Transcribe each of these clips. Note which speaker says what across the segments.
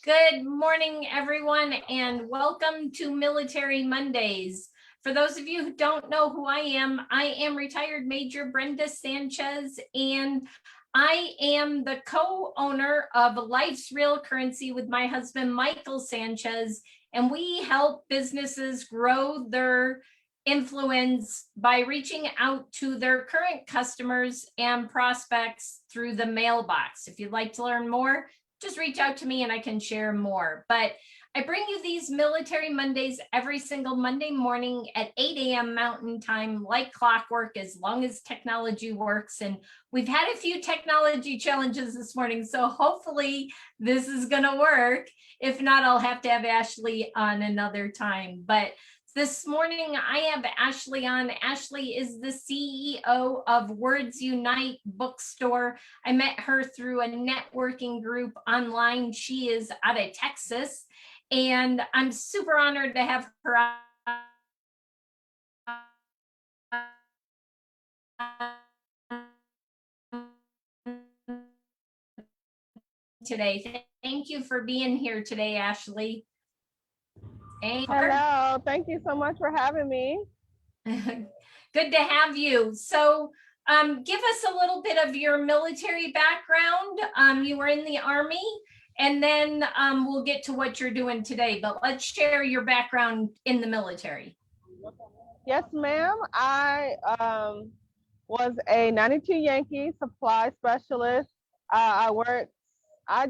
Speaker 1: Good morning, everyone, and welcome to Military Mondays. For those of you who don't know who I am retired Major Brenda Sanchez, and I am the co-owner of Life's Real Currency with my husband, Michael Sanchez, and we help businesses grow their influence by reaching out to their current customers and prospects through the mailbox. If you'd like to learn more, just reach out to me and I can share more. But I bring you these Military Mondays every single Monday morning at 8 a.m. Mountain Time, like clockwork, as long as technology works. And we've had a few technology challenges this morning, so hopefully this is going to work. If not, I'll have to have Ashley on another time. But this morning, I have Ashley on. Ashley is the CEO of Words Unite Bookstore. I met her through a networking group online. She is out of Texas, and I'm super honored to have her on today. Thank you for being here today, Ashley.
Speaker 2: Hello, thank you so much for having me.
Speaker 1: Good to have you. So give us a little bit of your military background. You were in the Army, and then we'll get to what you're doing today, but let's share your background in the military.
Speaker 2: Yes, ma'am. I was a 92 Yankee supply specialist. I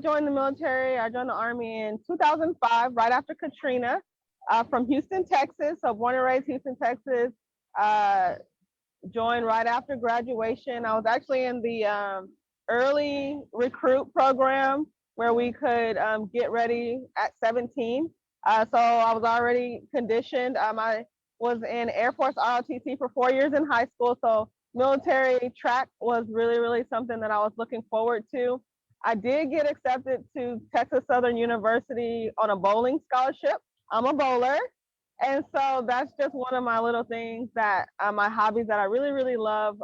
Speaker 2: joined the military, I joined the Army in 2005, right after Katrina, from Houston, Texas. So born and raised Houston, Texas. Joined right after graduation. I was actually in the early recruit program where we could get ready at 17. So I was already conditioned. I was in Air Force ROTC for 4 years in high school. So military track was really something that I was looking forward to. I did get accepted to Texas Southern University on a bowling scholarship. I'm a bowler. And so that's just one of my little things that my hobbies that I really love.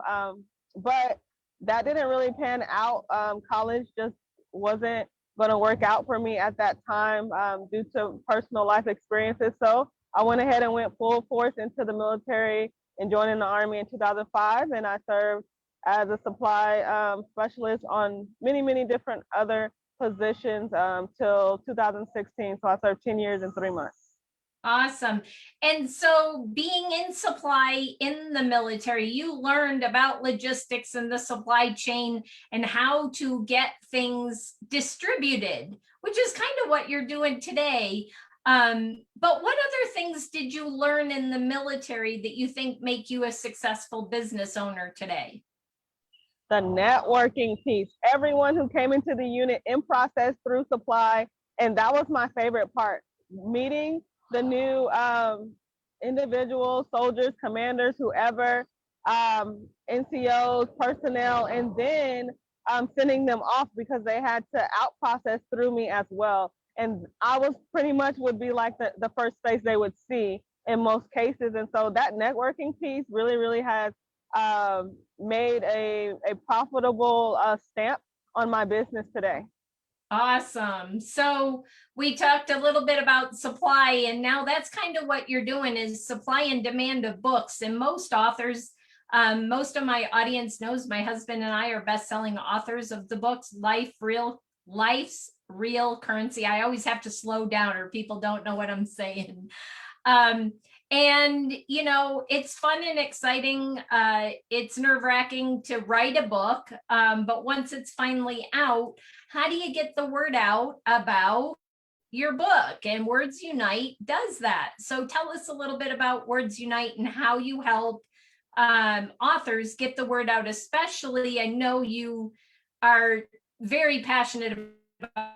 Speaker 2: But that didn't really pan out. College just wasn't going to work out for me at that time due to personal life experiences. So I went ahead and went full force into the military and joining the Army in 2005. And I served as a supply specialist on many different other positions till 2016. So I served 10 years and 3 months.
Speaker 1: Awesome. And so being in supply in the military, you learned about logistics and the supply chain and how to get things distributed, which is kind of what you're doing today. But what other things did you learn in the military that you think make you a successful business owner today?
Speaker 2: The networking piece. Everyone who came into the unit in process through supply, and that was my favorite part. Meeting the new individuals, soldiers, commanders, whoever, NCOs, personnel, and then sending them off because they had to out process through me as well. And I was pretty much would be like the first face they would see in most cases. And so that networking piece really has made a profitable stamp on my business today.
Speaker 1: Awesome. So we talked a little bit about supply, and now that's kind of what you're doing is supply and demand of books. And most authors, most of my audience knows my husband and I are best-selling authors of the books, Life's Real Currency. I always have to slow down or people don't know what I'm saying. And, you know, it's fun and exciting. It's nerve-wracking to write a book, but once it's finally out, how do you get the word out about your book? And Words Unite does that. So tell us a little bit about Words Unite and how you help authors get the word out, especially I know you are very passionate about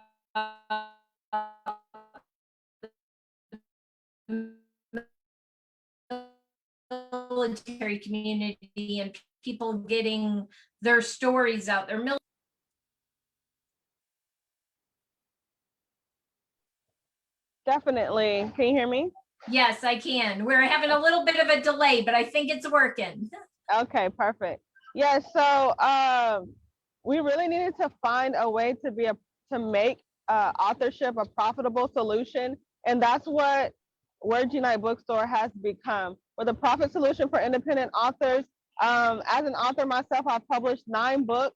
Speaker 1: military community and people getting their stories out there.
Speaker 2: Definitely. Can you hear me?
Speaker 1: Yes, I can. We're having a little bit of a delay, but I think it's working.
Speaker 2: Okay, perfect. Yeah, so we really needed to find a way to make authorship a profitable solution. And that's what Words Unite Bookstore has become. With a profit solution for independent authors. As an author myself, I've published 9 books,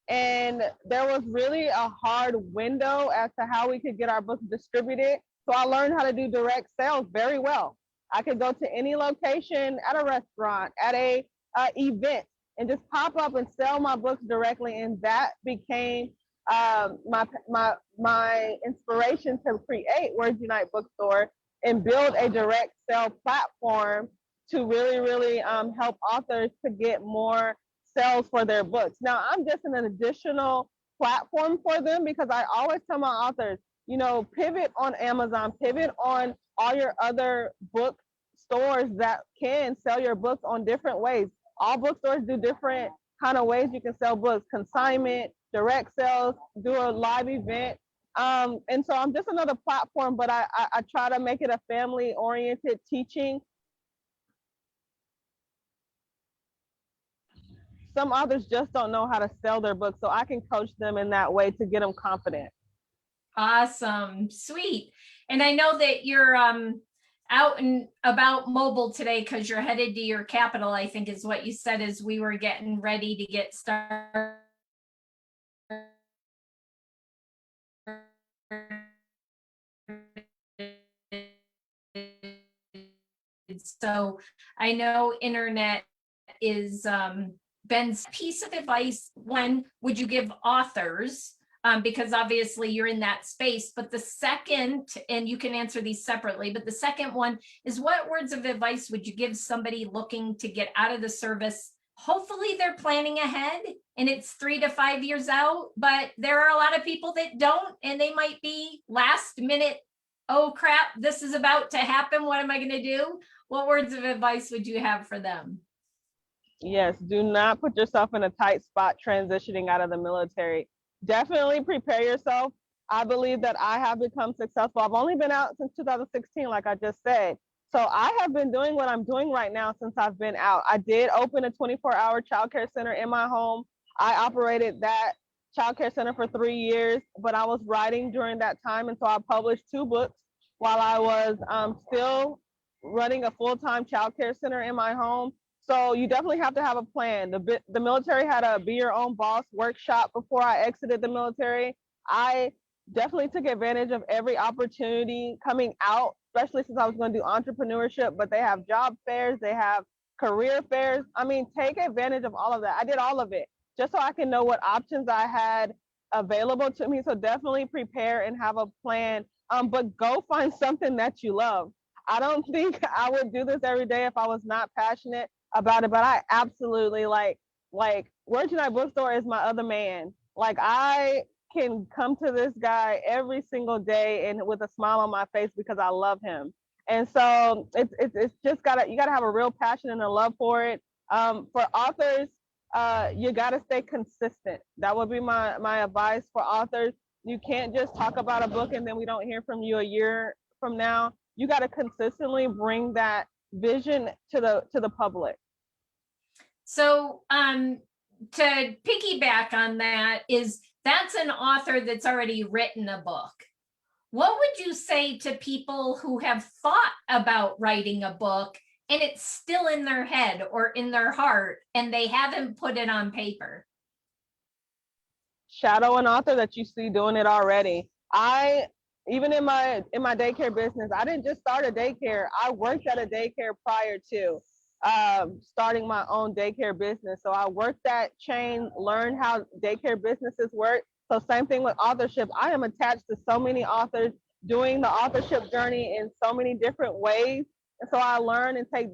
Speaker 2: and there was really a hard window as to how we could get our books distributed. So I learned how to do direct sales very well. I could go to any location, at a restaurant, at a event, and just pop up and sell my books directly. And that became my inspiration to create Words Unite Bookstore and build a direct sale platform to really help authors to get more sales for their books. Now, I'm just an additional platform for them, because I always tell my authors, you know, pivot on Amazon, pivot on all your other book stores that can sell your books on different ways. All bookstores do different kind of ways you can sell books: consignment, direct sales, do a live event. And so I'm just another platform, but I try to make it a family-oriented teaching. Some authors just don't know how to sell their books, so I can coach them in that way to get them confident.
Speaker 1: Awesome. Sweet. And I know that you're out and about mobile today because you're headed to your capital, I think is what you said as we were getting ready to get started. So I know internet is Ben's piece of advice. When would you give authors? Because obviously you're in that space. But the second, and you can answer these separately, but the second one is, what words of advice would you give somebody looking to get out of the service? Hopefully they're planning ahead and it's 3 to 5 years out, but there are a lot of people that don't, and they might be last minute, oh crap, this is about to happen. What am I going to do? What words of advice would you have for them?
Speaker 2: Yes, do not put yourself in a tight spot transitioning out of the military. Definitely prepare yourself. I believe that I have become successful. I've only been out since 2016, like I just said. So I have been doing what I'm doing right now since I've been out. I did open a 24-hour childcare center in my home. I operated that childcare center for 3 years, but I was writing during that time. And so I published 2 books while I was still running a full-time childcare center in my home. So you definitely have to have a plan. The military had a Be Your Own Boss workshop before I exited the military. I definitely took advantage of every opportunity coming out, especially since I was going to do entrepreneurship, but they have job fairs, they have career fairs. I mean, take advantage of all of that. I did all of it just so I can know what options I had available to me. So definitely prepare and have a plan, but go find something that you love. I don't think I would do this every day if I was not passionate about it, but I absolutely like Words Unite Bookstore is my other man. Like, I can come to this guy every single day and with a smile on my face because I love him. And so it's just you gotta have a real passion and a love for it. For authors, you gotta stay consistent. That would be my advice for authors. You can't just talk about a book and then we don't hear from you a year from now. You gotta consistently bring that vision to the public.
Speaker 1: So to piggyback on that, that's an author that's already written a book. What would you say to people who have thought about writing a book and it's still in their head or in their heart and they haven't put it on paper?
Speaker 2: Shadow an author that you see doing it already. Even in my daycare business, I didn't just start a daycare. I worked at a daycare prior to starting my own daycare business. So I worked that chain, learned how daycare businesses work. So same thing with authorship. I am attached to so many authors doing the authorship journey in so many different ways. And so I learn and take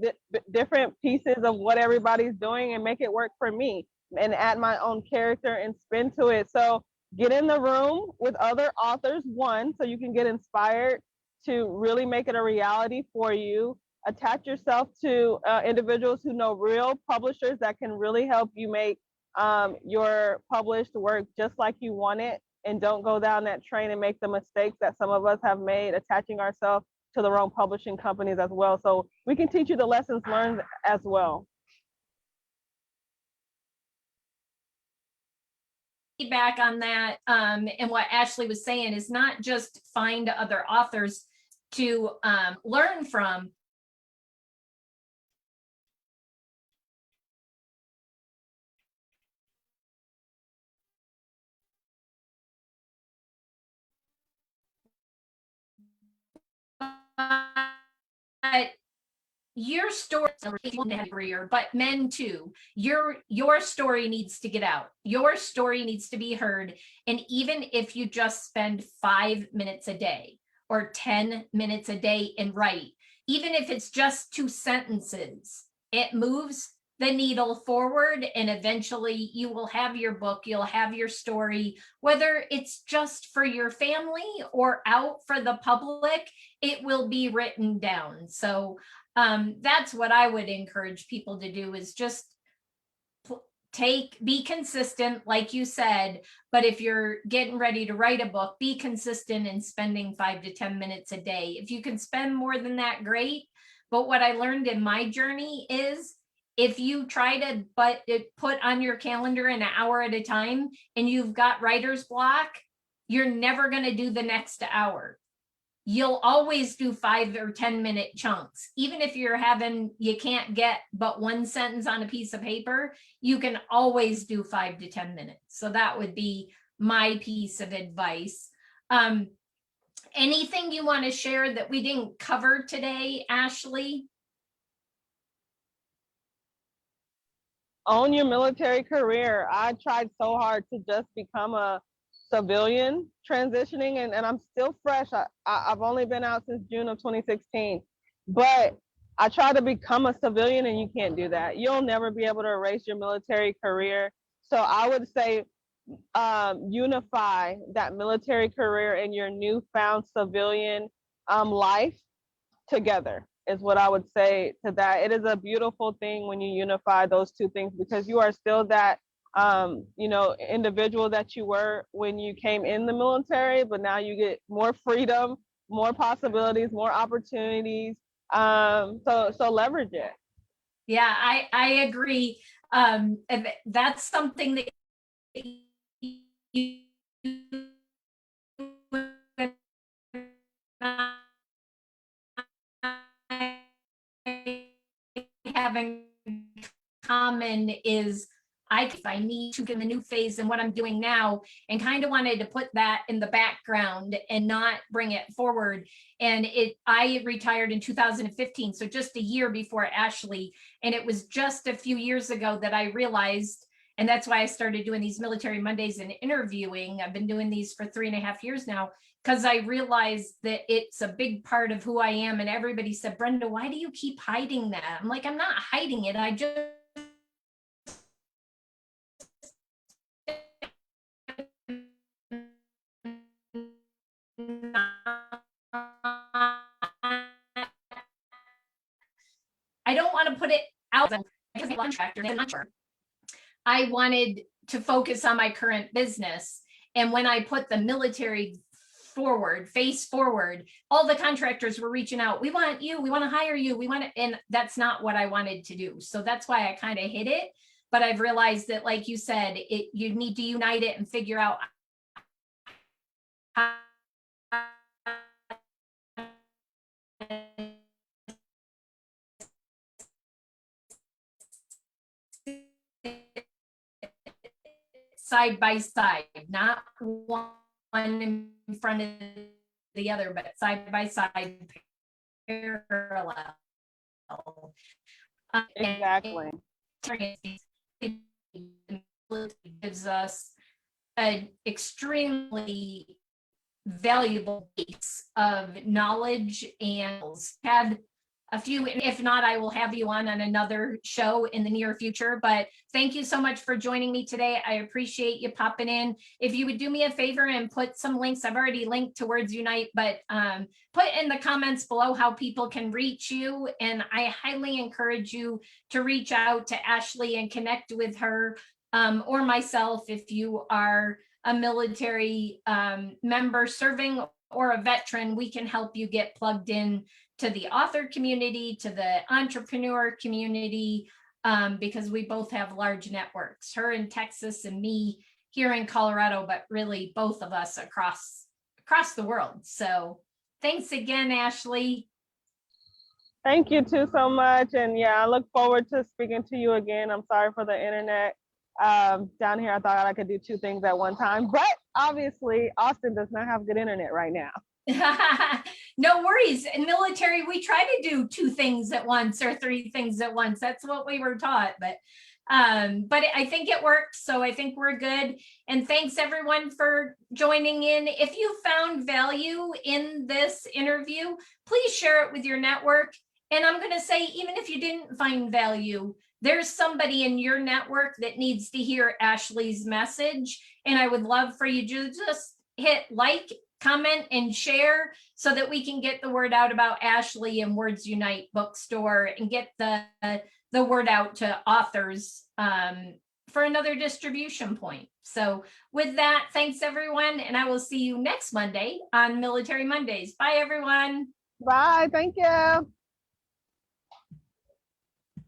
Speaker 2: different pieces of what everybody's doing and make it work for me and add my own character and spin to it. So get in the room with other authors, one, so you can get inspired to really make it a reality for you. Attach yourself to individuals who know real publishers that can really help you make your published work just like you want it, and don't go down that train and make the mistakes that some of us have made, attaching ourselves to the wrong publishing companies as well. So we can teach you the lessons learned as well.
Speaker 1: feedback on that, and what Ashley was saying is not just find other authors to learn from. But your story, career, but men too, your story needs to get out. Your story needs to be heard. And even if you just spend 5 minutes a day or 10 minutes a day and write, even if it's just 2 sentences, it moves the needle forward, and eventually you will have your book, you'll have your story, whether it's just for your family or out for the public, it will be written down. So that's what I would encourage people to do, is just be consistent, like you said. But if you're getting ready to write a book, be consistent in spending 5 to 10 minutes a day. If you can spend more than that, great. But what I learned in my journey is, if you try to put on your calendar an hour at a time and you've got writer's block, you're never going to do the next hour. You'll always do 5 or 10 minute chunks. Even if you can't get but 1 sentence on a piece of paper, you can always do 5 to 10 minutes. So that would be my piece of advice. Anything you want to share that we didn't cover today, Ashley?
Speaker 2: Own your military career. I tried so hard to just become a civilian transitioning, and I'm still fresh. I've only been out since June of 2016, but I tried to become a civilian, and you can't do that. You'll never be able to erase your military career. So I would say unify that military career and your newfound civilian life together is what I would say to that. It is a beautiful thing when you unify those two things, because you are still that individual that you were when you came in the military, but now you get more freedom, more possibilities, more opportunities. So leverage it.
Speaker 1: Yeah, I agree. That's something that you have in common is, I need to get in the new phase and what I'm doing now, and kind of wanted to put that in the background and not bring it forward. And I retired in 2015, so just a year before Ashley. And it was just a few years ago that I realized, and that's why I started doing these Military Mondays and interviewing. I've been doing these for 3.5 years now, because I realized that it's a big part of who I am. And everybody said, Brenda, why do you keep hiding that? I'm like, I'm not hiding it. I just I don't want to put it out because I'm contractor. I'm not sure. I wanted to focus on my current business. And when I put the military face forward, all the contractors were reaching out. We want you, we want to hire you, and that's not what I wanted to do. So that's why I kind of hid it. But I've realized that, like you said, you need to unite it and figure out how side by side, not one in front of the other, but side by side, parallel.
Speaker 2: Exactly.
Speaker 1: It gives us an extremely valuable base of knowledge, and had a few, if not, I will have you on another show in the near future. But thank you so much for joining me today. I appreciate you popping in. If you would do me a favor and put some links, I've already linked to Words Unite, but put in the comments below how people can reach you. And I highly encourage you to reach out to Ashley and connect with her, or myself if you are a military member serving or a veteran. We can help you get plugged in to the author community, to the entrepreneur community, because we both have large networks, her in Texas and me here in Colorado, but really both of us across the world. So thanks again, Ashley.
Speaker 2: Thank you too so much. And yeah, I look forward to speaking to you again. I'm sorry for the internet. Down here, I thought I could do two things at one time, but obviously Austin does not have good internet right now.
Speaker 1: No worries. In military, we try to do two things at once or three things at once. That's what we were taught, but I think it worked. So I think we're good. And thanks everyone for joining in. If you found value in this interview, please share it with your network. And I'm going to say, even if you didn't find value, there's somebody in your network that needs to hear Ashley's message. And I would love for you to just hit like, comment, and share so that we can get the word out about Ashley and Words Unite Bookstore and get the word out to authors for another distribution point. So with that, thanks everyone. And I will see you next Monday on Military Mondays. Bye everyone.
Speaker 2: Bye. Thank you.